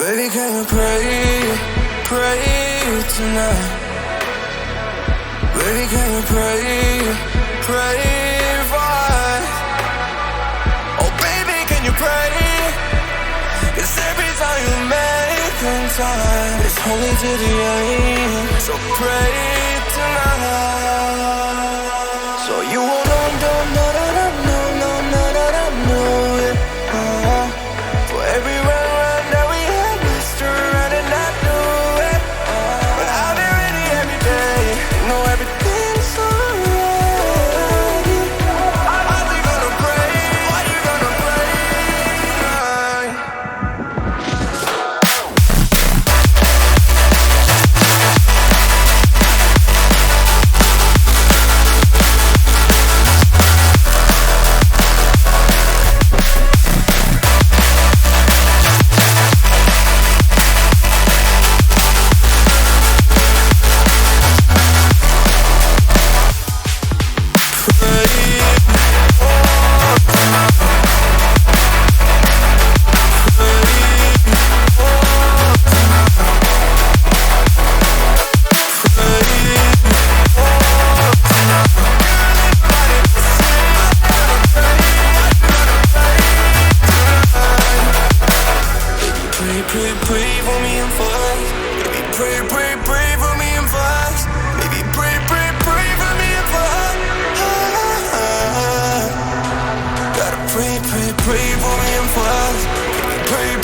Baby, can you pray tonight? Baby, can you pray for us? Oh baby, can you pray? 'Cause every time you make time, it's only to the end. So pray tonight, so you won't know it. For every run that we had, messed around and I knew it. But I've been ready every day, know everything's alright. Are we gonna pray? Are you gonna pray tonight? Pray for me and fast. Baby, pray for me and fast. Baby, pray for me and fast. Gotta pray for me and fast. Baby,